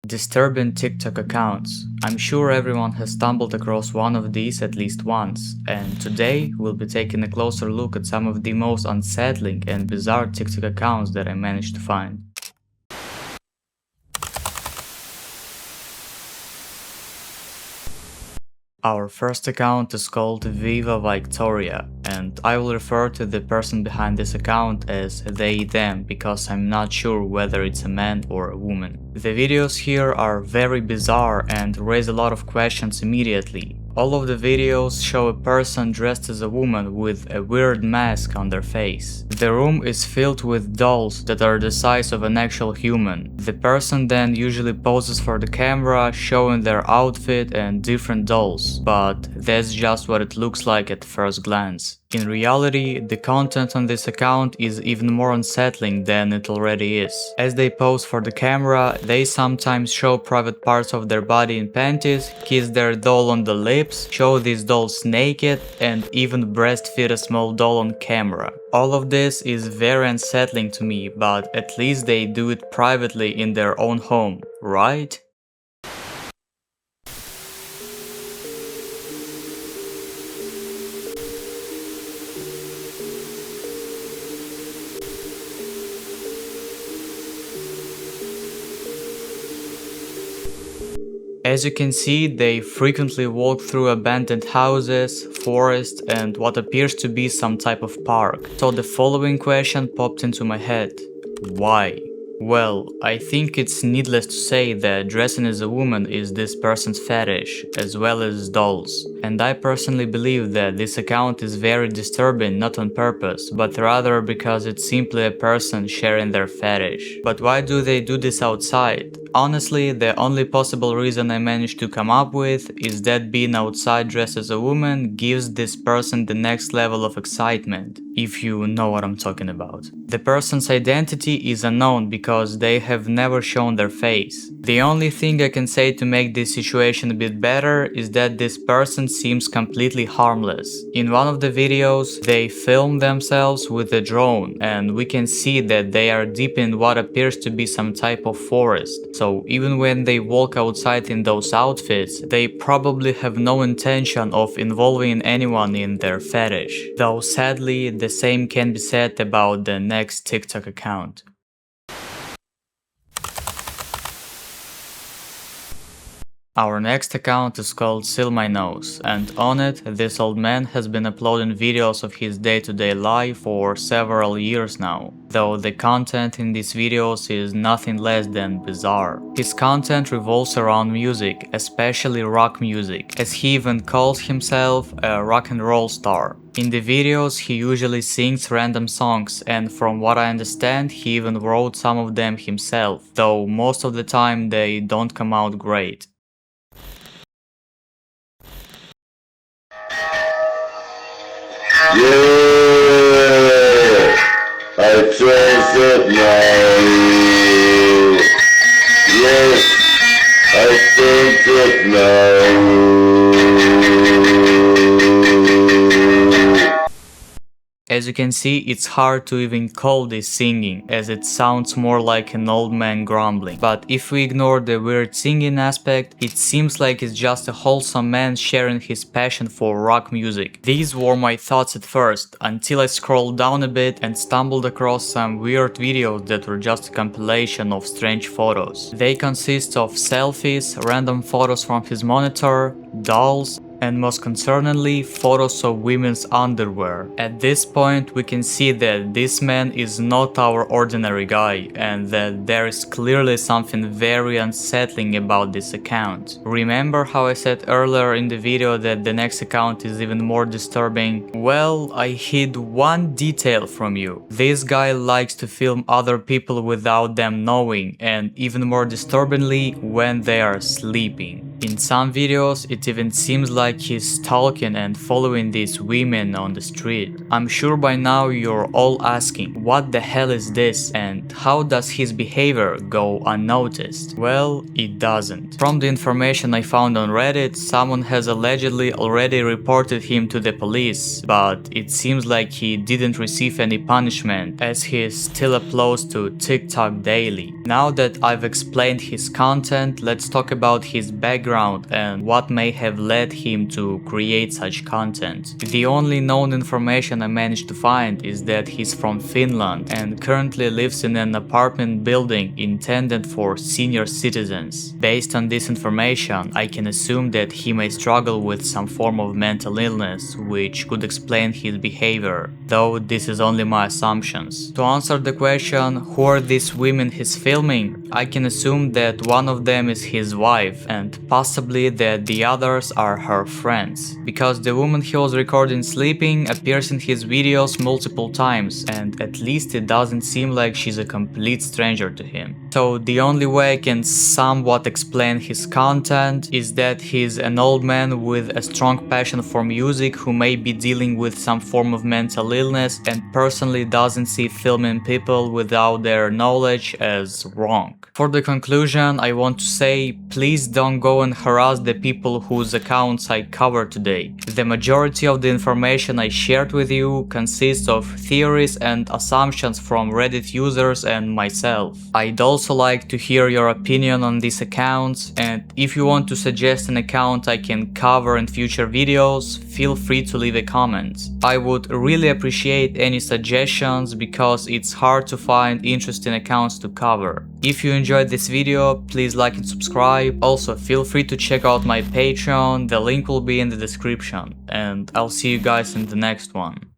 Disturbing TikTok accounts. I'm sure everyone has stumbled across one of these at least once, and today we'll be taking a closer look at some of the most unsettling and bizarre TikTok accounts that I managed to find. Our first account is called vivavyktoria, and I will refer to the person behind this account as they/them because I'm not sure whether it's a man or a woman. The videos here are very bizarre and raise a lot of questions immediately. All of the videos show a person dressed as a woman with a weird mask on their face. The room is filled with dolls that are the size of an actual human. The person then usually poses for the camera, showing their outfit and different dolls, but that's just what it looks like at first glance. In reality, the content on this account is even more unsettling than it already is. As they pose for the camera, they sometimes show private parts of their body in panties, kiss their doll on the lips, show these dolls naked, and even breastfeed a small doll on camera. All of this is very unsettling to me, but at least they do it privately in their own home, right? As you can see, they frequently walk through abandoned houses, forests, and what appears to be some type of park. So the following question popped into my head. Why? Well, I think it's needless to say that dressing as a woman is this person's fetish, as well as dolls. And I personally believe that this account is very disturbing, not on purpose, but rather because it's simply a person sharing their fetish. But why do they do this outside? Honestly, the only possible reason I managed to come up with is that being outside dressed as a woman gives this person the next level of excitement, if you know what I'm talking about. The person's identity is unknown because they have never shown their face. The only thing I can say to make this situation a bit better is that this person seems completely harmless. In one of the videos, they film themselves with a drone, and we can see that they are deep in what appears to be some type of forest. So even when they walk outside in those outfits, they probably have no intention of involving anyone in their fetish. Though sadly, the same can be said about the next TikTok account. Our next account is called SILMYNOS, and on it, this old man has been uploading videos of his day-to-day life for several years now, though the content in these videos is nothing less than bizarre. His content revolves around music, especially rock music, as he even calls himself a rock and roll star. In the videos, he usually sings random songs, and from what I understand, he even wrote some of them himself, though most of the time they don't come out great. Yeah, I trace it now. Yes, I think it now. As you can see, it's hard to even call this singing, as it sounds more like an old man grumbling. But if we ignore the weird singing aspect, it seems like it's just a wholesome man sharing his passion for rock music. These were my thoughts at first, until I scrolled down a bit and stumbled across some weird videos that were just a compilation of strange photos. They consist of selfies, random photos from his monitor, dolls, and most concerningly, photos of women's underwear. At this point, we can see that this man is not our ordinary guy, and that there is clearly something very unsettling about this account. Remember how I said earlier in the video that the next account is even more disturbing? Well, I hid one detail from you. This guy likes to film other people without them knowing, and even more disturbingly, when they are sleeping. In some videos, it even seems like he's stalking and following these women on the street. I'm sure by now you're all asking, what the hell is this and how does his behavior go unnoticed? Well, it doesn't. From the information I found on Reddit, someone has allegedly already reported him to the police, but it seems like he didn't receive any punishment as he still uploads to TikTok daily. Now that I've explained his content, let's talk about his background and what may have led him to create such content. The only known information I managed to find is that he's from Finland and currently lives in an apartment building intended for senior citizens. Based on this information, I can assume that he may struggle with some form of mental illness, which could explain his behavior, though this is only my assumptions. To answer the question, who are these women he's filming, I can assume that one of them is his wife and possibly that the others are her friends, because the woman he was recording sleeping appears in his videos multiple times and at least it doesn't seem like she's a complete stranger to him. So the only way I can somewhat explain his content is that he's an old man with a strong passion for music who may be dealing with some form of mental illness and personally doesn't see filming people without their knowledge as wrong. For the conclusion, I want to say, please don't go and harass the people whose accounts I covered today. The majority of the information I shared with you consists of theories and assumptions from Reddit users and myself. I'd also like to hear your opinion on these accounts, and if you want to suggest an account I can cover in future videos, feel free to leave a comment. I would really appreciate any suggestions because it's hard to find interesting accounts to cover. If you enjoyed this video, please like and subscribe. Also, feel free to check out my Patreon, the link will be in the description. And I'll see you guys in the next one.